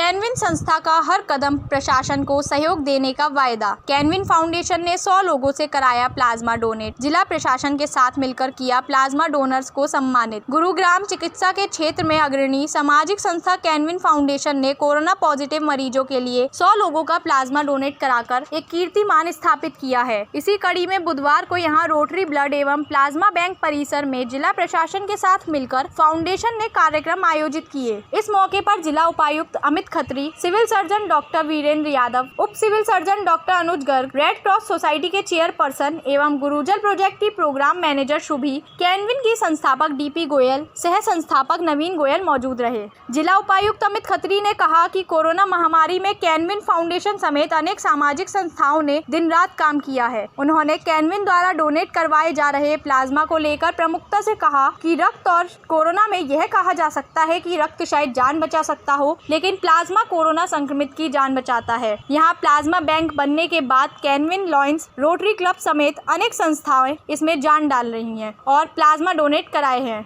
Canwin संस्था का हर कदम प्रशासन को सहयोग देने का वायदा। कैनविन फाउंडेशन ने 100 लोगों से कराया प्लाज्मा डोनेट। जिला प्रशासन के साथ मिलकर किया प्लाज्मा डोनर्स को सम्मानित। गुरुग्राम चिकित्सा के क्षेत्र में अग्रणी सामाजिक संस्था कैनविन फाउंडेशन ने कोरोना पॉजिटिव मरीजों के लिए 100 लोगों का प्लाज्मा डोनेट कराकर एक कीर्तिमान स्थापित किया है। इसी कड़ी में बुधवार को यहां रोटरी ब्लड एवं प्लाज्मा बैंक परिसर में जिला प्रशासन के साथ मिलकर फाउंडेशन ने कार्यक्रम आयोजित किए। इस मौके पर जिला उपायुक्त Amit Khatri, civil surgeon doctor Virendra Yadav, उप civil surgeon doctor Anuj Garg, red cross society के चेयरपर्सन एवं गुरुजल प्रोजेक्ट की प्रोग्राम मैनेजर शुभी, कैनविन की संस्थापक डीपी गोयल, सह संस्थापक नवीन गोयल मौजूद रहे। जिला उपायुक्त अमित खत्री ने कहा कि कोरोना महामारी में कैनविन फाउंडेशन समेत अनेक सामाजिक संस्थाओं ने दिन रात काम किया है। उन्होंने कैनविन द्वारा डोनेट करवाए जा रहे प्लाज्मा को लेकर प्रमुखता से कहा कि रक्त और कोरोना में यह कहा जा सकता है कि रक्त शायद जान बचा सकता हो, लेकिन प्लाज्मा कोरोना संक्रमित की जान बचाता है। यहाँ प्लाज्मा बैंक बनने के बाद कैनविन लॉयंस, रोटरी क्लब समेत अनेक संस्थाएं इसमें जान डाल रही हैं और प्लाज्मा डोनेट कराए हैं।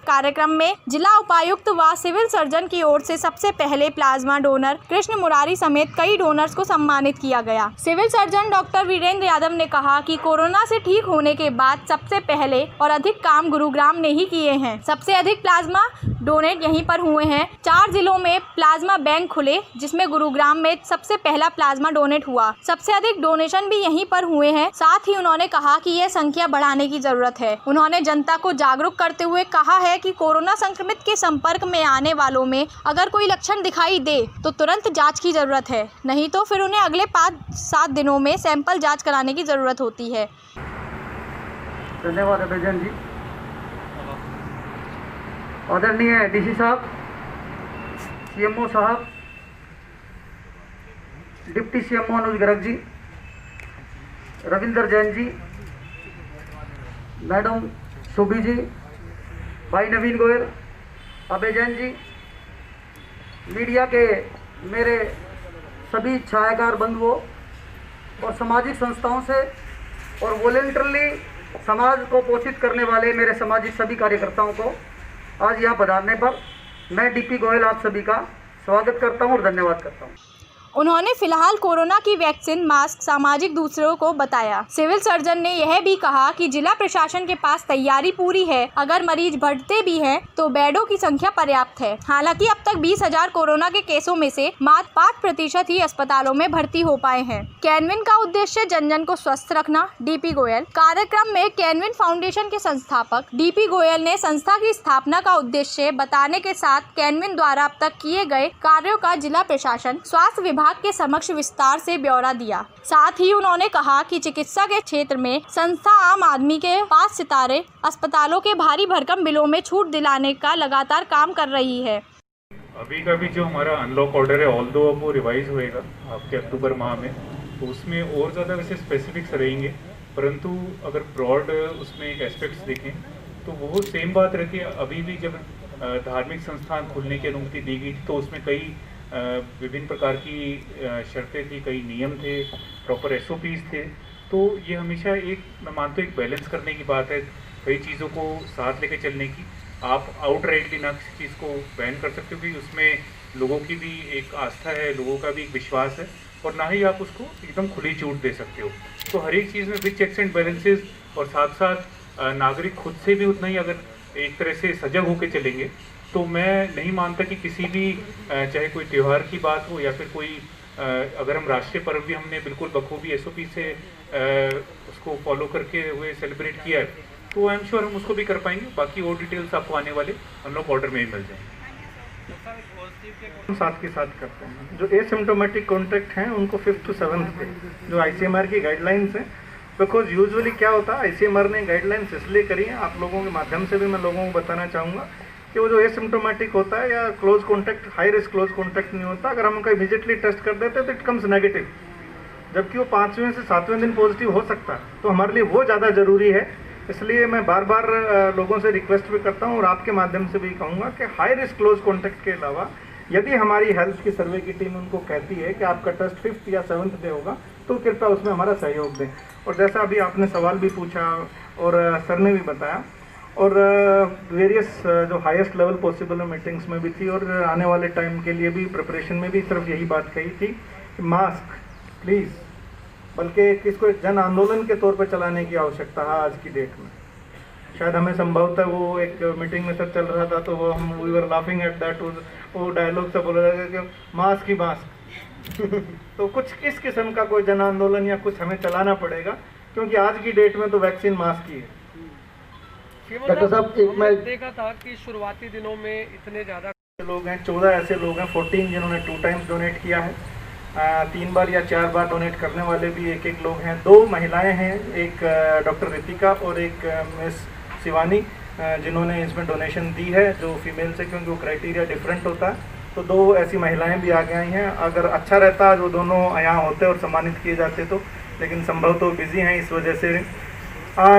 कार्यक्रम में जिला उपायुक्त व सिविल सर्जन की ओर से सबसे पहले प्लाज्मा डोनर कृष्ण मुरारी समेत कई डोनर्स को सम्मानित किया गया। Civil surgeon doctor Virendra Yadav ने कहा कि कोरोना से ठीक होने के बाद सबसे पहले और अधिक काम गुरुग्राम ने ही किए हैं। सबसे अधिक प्लाज्मा डोनेट यहीं पर हुए हैं। 4 जिलों में प्लाज्मा बैंक खुले, जिसमें गुरुग्राम में सबसे पहला प्लाज्मा डोनेट हुआ। सबसे अधिक डोनेशन भी यहीं पर हुए हैं। साथ ही उन्होंने कहा कि यह संख्या बढ़ाने की जरूरत है। उन्होंने जनता को जागरूक करते हुए कहा है कि कोरोना संक्रमित के संपर्क में आने वालों में अगर कोई लक्षण दिखाई दे तो तुरंत जांच की जरूरत है, नहीं तो फिर उन्हें अगले 5-7 दिनों में सैंपल जांच कराने की जरूरत होती है। धन्यवाद अभिजन जी। आदरणीय डीसी साहब, सीएमओ साहब, डिप्टी सीएमओ अनुज गर्ग जी, रविंदर जैन जी, मैडम शुभी जी, भाई नवीन गोयल, अभय जैन जी, मीडिया के मेरे सभी छायाकार बंधुओं और सामाजिक संस्थाओं से और वॉलेंटरली समाज को पोषित करने वाले मेरे सामाजिक सभी कार्यकर्ताओं को आज यहाँ पधारने पर मैं डीपी गोयल आप सभी का स्वागत करता हूँ और धन्यवाद करता हूँ। उन्होंने फिलहाल कोरोना की वैक्सीन, मास्क, सामाजिक दूसरों को बताया। सिविल सर्जन ने यह भी कहा कि जिला प्रशासन के पास तैयारी पूरी है। अगर मरीज बढ़ते भी हैं तो बेडों की संख्या पर्याप्त है। हालांकि अब तक 20,000 कोरोना के केसों में से मात्र 5% ही अस्पतालों में भर्ती हो पाए हैं। कैनविन का उद्देश्य जन जन को स्वस्थ रखना। डीपी गोयल। कार्यक्रम में कैनविन फाउंडेशन के संस्थापक डीपी गोयल ने संस्था की स्थापना का उद्देश्य बताने के साथ कैनविन द्वारा अब तक किए गए कार्यों का जिला प्रशासन, स्वास्थ्य विभाग के समक्ष विस्तार से ब्यौरा दिया। साथ ही उन्होंने कहा कि चिकित्सा के क्षेत्र में संस्था आम आदमी के 5 सितारे अस्पतालों के भारी भरकम बिलों में छूट दिलाने का लगातार काम कर रही है। अभी का भी जो हमारा अनलॉक ऑर्डर है, ऑल्दो वो रिवाइज होएगा आपके अक्टूबर माह में, तो उसमें और ज़्यादा वैसे स्पेसिफिक्स रहेंगे, परंतु अगर ब्रॉड उसमें एक एस्पेक्ट्स देखें तो वो सेम बात रहती है। अभी भी जब धार्मिक संस्थान खुलने की अनुमति दी गई थी तो उसमें कई विभिन्न प्रकार की शर्तें थी, कई नियम थे, प्रॉपर SOPs थे। तो ये हमेशा एक, मैं मानता हूँ, एक बैलेंस करने की बात है, कई चीज़ों को साथ लेके चलने की। आप आउटराइटली ना किसी चीज़ को बैन कर सकते हो, क्योंकि उसमें लोगों की भी एक आस्था है, लोगों का भी एक विश्वास है, और ना ही आप उसको एकदम खुली छूट दे सकते हो। तो हर एक चीज़ में विद चेक्स एंड बैलेंसेस, और साथ साथ नागरिक खुद से भी उतना ही अगर एक तरह से सजग होकर चलेंगे तो मैं नहीं मानता कि किसी भी, चाहे कोई त्यौहार की बात हो या फिर कोई, अगर हम राष्ट्रीय पर्व भी हमने बिल्कुल बखूबी SOP से उसको फॉलो करके हुए सेलिब्रेट किया है, तो आई एम श्योर हम उसको भी कर पाएंगे। बाकी और डिटेल्स आपको आने वाले अनलॉक ऑर्डर में ही मिल जाएंगे। साथ के साथ करते हैं। जो एसिम्टोमेटिक कॉन्टैक्ट हैं उनको 5th to 7th पे जो ICMR की गाइडलाइंस हैं, बिकॉज यूजुअली क्या होता है, ICMR ने गाइडलाइंस इसलिए करी है, आप लोगों के माध्यम से भी मैं लोगों को बताना चाहूँगा कि वो जो एसिम्टोमेटिक होता है या close contact, high risk close contact नहीं होता, अगर हम उनका इमीडिएटली टेस्ट कर देते हैं तो इट कम्स नेगेटिव, जबकि वो 5वें से 7वें दिन पॉजिटिव हो सकता है। तो हमारे लिए वो ज़्यादा ज़रूरी है। इसलिए मैं बार बार लोगों से रिक्वेस्ट भी करता हूँ और आपके माध्यम से भी कहूँगा कि हाई रिस्क क्लोज कॉन्टैक्ट के अलावा यदि हमारी हेल्थ की सर्वे की टीम उनको कहती है कि आपका टेस्ट 5th या 7th डे होगा तो कृपया उसमें हमारा सहयोग दें। और जैसा अभी आपने सवाल भी पूछा और सर ने भी बताया और वेरियस जो हाईएस्ट लेवल पॉसिबल मीटिंग्स में भी थी, और आने वाले टाइम के लिए भी प्रिपरेशन में भी सिर्फ यही बात कही थी कि मास्क प्लीज़, बल्कि इसको एक जन आंदोलन के तौर पर चलाने की आवश्यकता है आज की डेट में। शायद हमें संभवतः वो एक मीटिंग में सब चल रहा था तो वो हम we were laughing at that, वो डायलॉग से बोला जाएगा कि मास्क ही मास्क तो कुछ इस किस्म का कोई जन आंदोलन या कुछ हमें चलाना पड़ेगा, क्योंकि आज की डेट में तो वैक्सीन मास्क ही है। डॉक्टर साहब, एक मैं देखा था कि शुरुआती दिनों में इतने ज़्यादा लोग हैं, 14 ऐसे लोग हैं, 14 जिन्होंने 2 टाइम्स डोनेट किया है, 3 बार या 4 बार डोनेट करने वाले भी एक लोग हैं। 2 महिलाएं हैं, एक डॉक्टर रितिका और एक मिस शिवानी, जिन्होंने इसमें डोनेशन दी है, जो फीमेल से, क्योंकि वो क्राइटेरिया डिफरेंट होता है। तो 2 ऐसी महिलाएं भी आगे आई हैं। अगर अच्छा रहता जो दोनों यहाँ होते और सम्मानित किए जाते तो, लेकिन संभव तो बिज़ी हैं इस वजह से।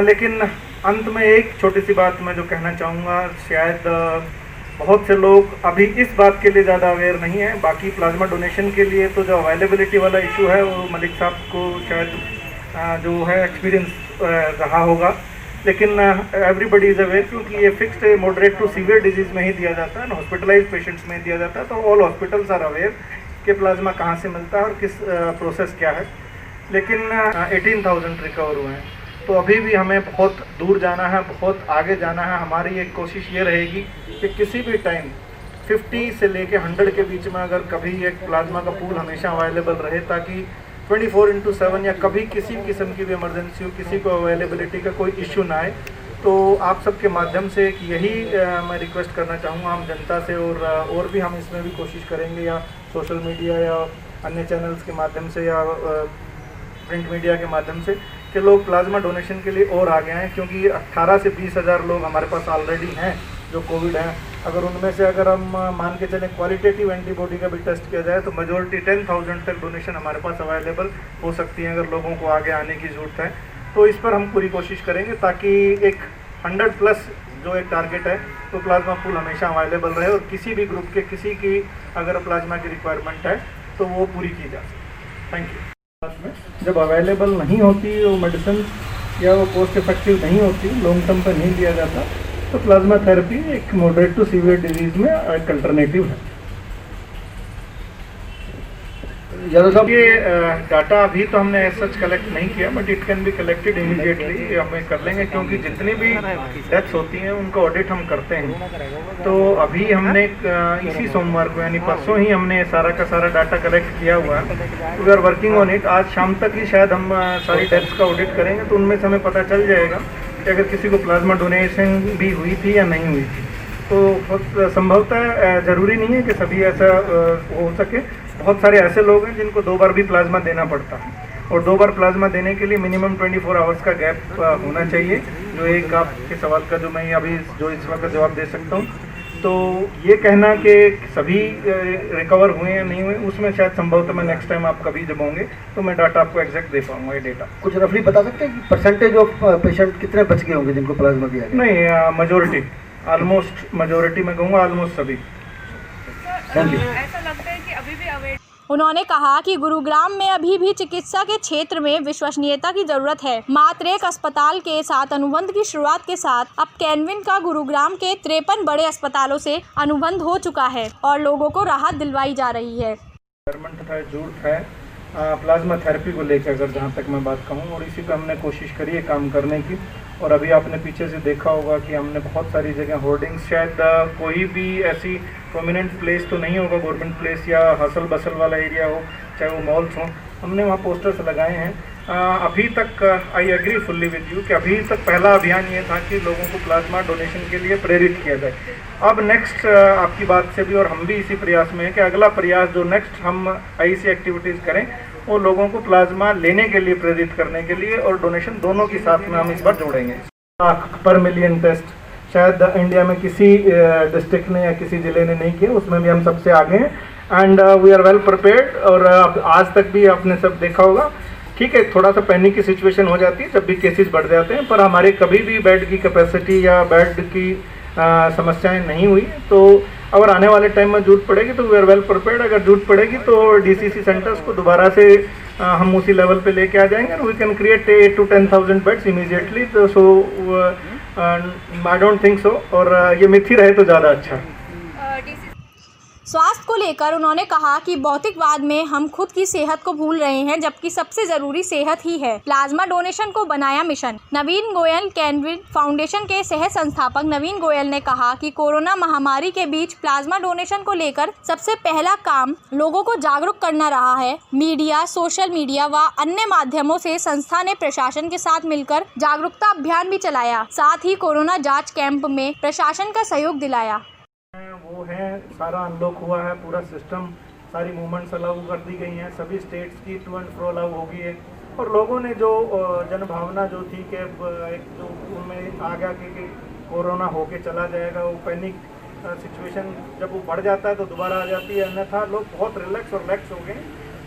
लेकिन अंत में एक छोटी सी बात मैं जो कहना चाहूँगा, शायद बहुत से लोग अभी इस बात के लिए ज़्यादा अवेयर नहीं है। बाकी प्लाज्मा डोनेशन के लिए तो जो अवेलेबिलिटी वाला इशू है वो मलिक साहब को शायद जो है एक्सपीरियंस रहा होगा, लेकिन एवरीबडी इज़ अवेयर, क्योंकि ये fixed moderate to severe disease में ही दिया जाता है, हॉस्पिटलाइज पेशेंट्स में दिया जाता है। तो ऑल हॉस्पिटल्स आर अवेयर कि प्लाज्मा कहाँ से मिलता है और किस प्रोसेस क्या है। लेकिन 18,000 रिकवर हुए हैं, तो अभी भी हमें बहुत दूर जाना है, बहुत आगे जाना है। हमारी एक कोशिश ये रहेगी कि किसी भी टाइम 50 से लेके 100 के बीच में अगर कभी एक प्लाज्मा का पूल हमेशा अवेलेबल रहे, ताकि 24/7 या कभी किसी किस्म की भी इमरजेंसी हो, किसी को अवेलेबिलिटी का कोई इश्यू ना आए। तो आप सबके माध्यम से यही मैं रिक्वेस्ट करना चाहूँगा हम जनता से, और भी हम इसमें भी कोशिश करेंगे, या सोशल मीडिया या अन्य चैनल्स के माध्यम से या प्रिंट मीडिया के माध्यम से, कि लोग प्लाज्मा डोनेशन के लिए और आगे आएँ, क्योंकि 18 से 20 हज़ार लोग हमारे पास ऑलरेडी हैं जो कोविड हैं। अगर उनमें से अगर हम मान के चलें क्वालिटेटिव एंटीबॉडी का भी टेस्ट किया जाए तो मेजॉरिटी 10,000 तक डोनेशन हमारे पास अवेलेबल हो सकती है, अगर लोगों को आगे आने की ज़रूरत है। तो इस पर हम पूरी कोशिश करेंगे ताकि एक 100+ जो एक टारगेट है तो प्लाज्मा पूल हमेशा अवेलेबल रहे, और किसी भी ग्रुप के किसी की अगर प्लाज्मा की रिक्वायरमेंट है तो वो पूरी की जा सके। Thank you. जब अवेलेबल नहीं होती वो मेडिसिन या वो कॉस्ट इफेक्टिव नहीं होती, लॉन्ग टर्म पर नहीं दिया जाता, तो प्लाज्मा थेरेपी एक मॉडरेट टू सीवियर डिजीज़ में एक अल्टरनेटिव है। ये डाटा अभी तो हमने सच कलेक्ट नहीं किया, but it can be collected immediately, हमें कर लेंगे, क्योंकि जितनी भी डेथ्स होती हैं उनका ऑडिट हम करते हैं। तो अभी हमने इसी सोमवार को यानी परसों ही हमने सारा का सारा डाटा कलेक्ट किया हुआ है। We are working on it. आज शाम तक ही शायद हम सारी डेथ्स का ऑडिट करेंगे, तो उनमें से हमें पता चल जाएगा कि अगर किसी को प्लाज्मा डोनेशन भी हुई थी या नहीं हुई थी। तो संभवतः ज़रूरी नहीं है कि सभी ऐसा हो सके। बहुत सारे ऐसे लोग हैं जिनको 2 बार भी प्लाज्मा देना पड़ता है, और 2 बार प्लाज्मा देने के लिए मिनिमम 24 आवर्स का गैप होना चाहिए। जो एक आपके सवाल का जो मैं अभी जो इस वक्त जवाब दे सकता हूँ, तो ये कहना कि सभी रिकवर हुए या नहीं हुए, उसमें शायद संभवतः मैं नेक्स्ट टाइम आप कभी जब होंगे तो मैं डाटा आपको एग्जैक्ट दे पाऊंगा। ये डेटा कुछ रफली बता सकते हैं कि परसेंटेज ऑफ पेशेंट कितने बच गए होंगे जिनको प्लाज्मा दिया गया? नहीं, मेजोरिटी, ऑलमोस्ट मेजोरिटी में कहूँगा, ऑलमोस्ट सभी। Thank you. ऐसा लगता है कि अभी भी अवेयर उन्होंने कहा कि गुरुग्राम में अभी भी चिकित्सा के क्षेत्र में विश्वसनीयता की जरूरत है। मात्र एक अस्पताल के साथ अनुबंध की शुरुआत के साथ अब कैनविन का गुरुग्राम के 53 बड़े अस्पतालों से अनुबंध हो चुका है और लोगों को राहत दिलवाई जा रही है। जरूरत है प्लाज्मा थेरेपी को लेकर, अगर जहाँ तक मैं बात कहूँ, और इसी पे हमने कोशिश करी है काम करने की। और अभी आपने पीछे से देखा होगा कि हमने बहुत सारी जगह होर्डिंग्स, शायद कोई भी ऐसी प्रोमिनेंट प्लेस तो नहीं होगा, गवर्नमेंट प्लेस या हसल बसल वाला एरिया हो, चाहे वो मॉल्स हों, हमने वहाँ पोस्टर्स लगाए हैं। अभी तक I agree fully with you कि अभी तक पहला अभियान ये था कि लोगों को प्लाज्मा डोनेशन के लिए प्रेरित किया जाए। अब नेक्स्ट आपकी बात से भी और हम भी इसी प्रयास में है कि अगला प्रयास जो नेक्स्ट हम ऐसी एक्टिविटीज़ करें वो लोगों को प्लाज्मा लेने के लिए प्रेरित करने के लिए, और डोनेशन दोनों के साथ में हम इस बार जोड़ेंगे। 1 पर मिलियन टेस्ट शायद इंडिया में किसी डिस्ट्रिक्ट ने या किसी ज़िले ने नहीं किए, उसमें भी हम सबसे आगे हैं। And we are well prepared. और आज तक भी आपने सब देखा होगा, ठीक है, थोड़ा सा पैनिक की सिचुएशन हो जाती है जब भी केसेस बढ़ जाते हैं, पर हमारे कभी भी बेड की कैपेसिटी या बेड की समस्याएं नहीं हुई। तो अगर आने वाले टाइम में जरूरत पड़ेगी तो वी आर वेल प्रिपेयर्ड। अगर जरूरत पड़ेगी तो DCC सेंटर्स को दोबारा से हम उसी लेवल पे लेके आ जाएंगे, और we can create 8 to 10,000 beds immediately. तो so I don't think so, और ये मिथ ही रहे तो ज़्यादा अच्छा है। स्वास्थ्य को लेकर उन्होंने कहा कि भौतिकवाद में हम खुद की सेहत को भूल रहे हैं, जबकि सबसे जरूरी सेहत ही है। प्लाज्मा डोनेशन को बनाया मिशन। नवीन गोयल कैनविन फाउंडेशन के सह संस्थापक नवीन गोयल ने कहा कि कोरोना महामारी के बीच प्लाज्मा डोनेशन को लेकर सबसे पहला काम लोगों को जागरूक करना रहा है। मीडिया, सोशल मीडिया व अन्य माध्यमों से संस्था ने प्रशासन के साथ मिलकर जागरूकता अभियान भी चलाया, साथ ही कोरोना जाँच कैंप में प्रशासन का सहयोग दिलाया। वो है, सारा अनलॉक हुआ है, पूरा सिस्टम, सारी मूवमेंट्स अलाउ कर दी गई हैं, सभी स्टेट्स की टू एंड फ्रो अलाउ हो गई है, और लोगों ने जो जनभावना जो थी कि एक जो उनमें आ गया कि कोरोना होके चला जाएगा, वो पैनिक सिचुएशन जब वो बढ़ जाता है तो दोबारा आ जाती है, अन्यथा लोग बहुत रिलैक्स और रिलैक्स हो गए।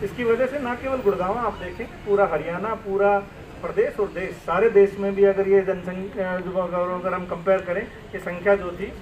इसकी वजह से न केवल गुड़गांव, आप देखें पूरा हरियाणा, पूरा प्रदेश और देश, सारे देश में भी अगर ये जनसंख्या अगर हम कंपेयर करें, ये संख्या जो थी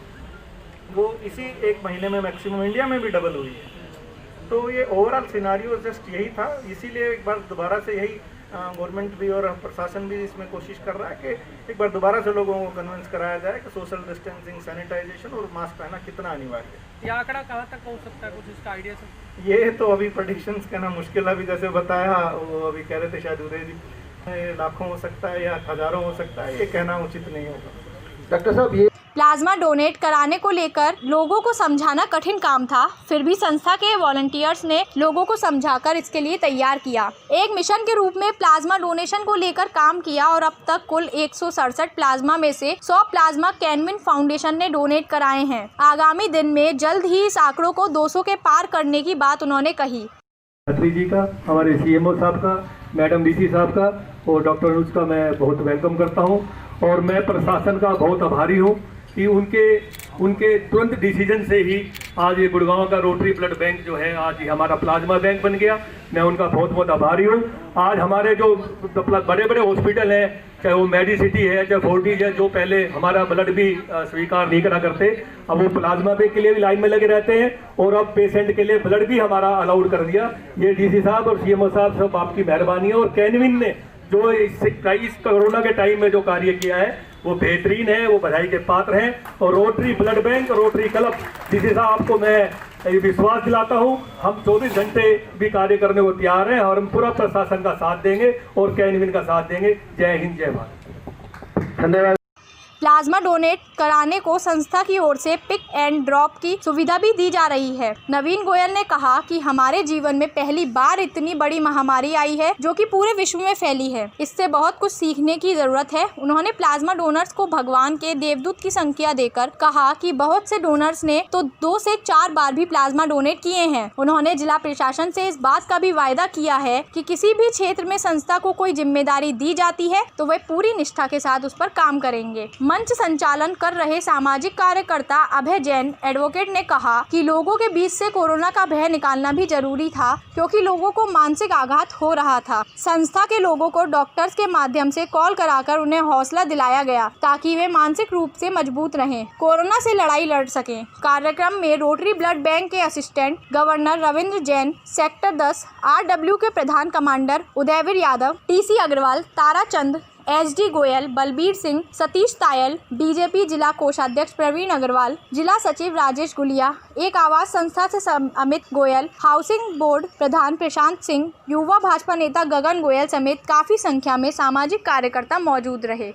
वो इसी एक महीने में मैक्सिमम इंडिया में भी डबल हुई है। तो ये ओवरऑल सिनारियो जस्ट यही था, इसीलिए एक बार दोबारा से यही गवर्नमेंट भी और प्रशासन भी इसमें कोशिश कर रहा है कि एक बार दोबारा से लोगों को कन्विंस कराया जाए कि सोशल डिस्टेंसिंग, सैनिटाइजेशन और मास्क पहनना कितना अनिवार्य है। ये आंकड़ा कहाँ तक पहुँच सकता है, कुछ इसका आइडिया से? ये तो अभी प्रेडिक्शंस कहना मुश्किल है। अभी जैसे बताया, वो अभी कह रहे थे शायद उदय जी, लाखों हो सकता है या हज़ारों हो सकता है, ये कहना उचित नहीं होगा। डॉक्टर साहब, ये प्लाज्मा डोनेट कराने को लेकर लोगों को समझाना कठिन काम था, फिर भी संस्था के वॉलंटियर्स ने लोगों को समझाकर इसके लिए तैयार किया। एक मिशन के रूप में प्लाज्मा डोनेशन को लेकर काम किया और अब तक कुल 167 प्लाज्मा में से 100 प्लाज्मा कैनविन फाउंडेशन ने डोनेट कराए हैं। आगामी दिन में जल्द ही इस आंकड़ों को 200 के पार करने की बात उन्होंने कही। खत्री जी का, हमारे CMO साहब का, मैडम DC साहब का और डॉक्टर अनुज का मैं बहुत वेलकम करता हूं, और मैं प्रशासन का बहुत आभारी हूं कि उनके तुरंत डिसीजन से ही आज ये गुड़गांव का रोटरी ब्लड बैंक जो है, आज ये हमारा प्लाज्मा बैंक बन गया। मैं उनका बहुत बहुत आभारी हूँ। आज हमारे जो बड़े बड़े हॉस्पिटल हैं, चाहे वो मेडिसिटी है, चाहे फोर्टिज है, जो पहले हमारा ब्लड भी स्वीकार नहीं करा करते, अब वो प्लाज्मा बैंक के लिए भी लाइन में लगे रहते हैं, और अब पेशेंट के लिए ब्लड भी हमारा अलाउड कर दिया। ये DC साहब और CMO साहब सब आपकी मेहरबानी है। और कैनविन ने जो इस कोरोना के टाइम में जो कार्य किया है वो बेहतरीन है, वो बधाई के पात्र हैं। और rotary blood bank, rotary club, DC साहब आपको मैं विश्वास दिलाता हूं, हम 24 घंटे भी कार्य करने को तैयार हैं, और हम पूरा प्रशासन का साथ देंगे और कैनविन का साथ देंगे। जय हिंद, जय भारत। धन्यवाद। प्लाज्मा डोनेट कराने को संस्था की ओर से पिक एंड ड्रॉप की सुविधा भी दी जा रही है। नवीन गोयल ने कहा कि हमारे जीवन में पहली बार इतनी बड़ी महामारी आई है जो कि पूरे विश्व में फैली है। इससे बहुत कुछ सीखने की जरूरत है। उन्होंने प्लाज्मा डोनर्स को भगवान के देवदूत की संख्या देकर कहा कि बहुत से डोनर्स ने तो 2 से 4 बार भी प्लाज्मा डोनेट किए हैं। उन्होंने जिला प्रशासन से इस बात का भी वायदा किया है कि किसी भी क्षेत्र में संस्था को कोई जिम्मेदारी दी जाती है तो वे पूरी निष्ठा के साथ उस पर काम करेंगे। मंच संचालन कर रहे सामाजिक कार्यकर्ता अभय जैन एडवोकेट ने कहा कि लोगों के बीच से कोरोना का भय निकालना भी जरूरी था, क्योंकि लोगों को मानसिक आघात हो रहा था। संस्था के लोगों को डॉक्टर्स के माध्यम से कॉल कराकर उन्हें हौसला दिलाया गया ताकि वे मानसिक रूप से मजबूत रहें, कोरोना से लड़ाई लड़ सकें। कार्यक्रम में रोटरी ब्लड बैंक के assistant governor Ravindra Jain, sector 10 RW के प्रधान commander Udayveer Yadav, TC Agrawal, Tarachand, SD Goyal, Balbir Singh, Satish Tayal, BJP जिला कोषाध्यक्ष प्रवीण अग्रवाल, जिला सचिव राजेश गुलिया, एक आवास संस्था से अमित गोयल, हाउसिंग बोर्ड प्रधान प्रशांत सिंह, युवा भाजपा नेता गगन गोयल समेत काफी संख्या में सामाजिक कार्यकर्ता मौजूद रहे।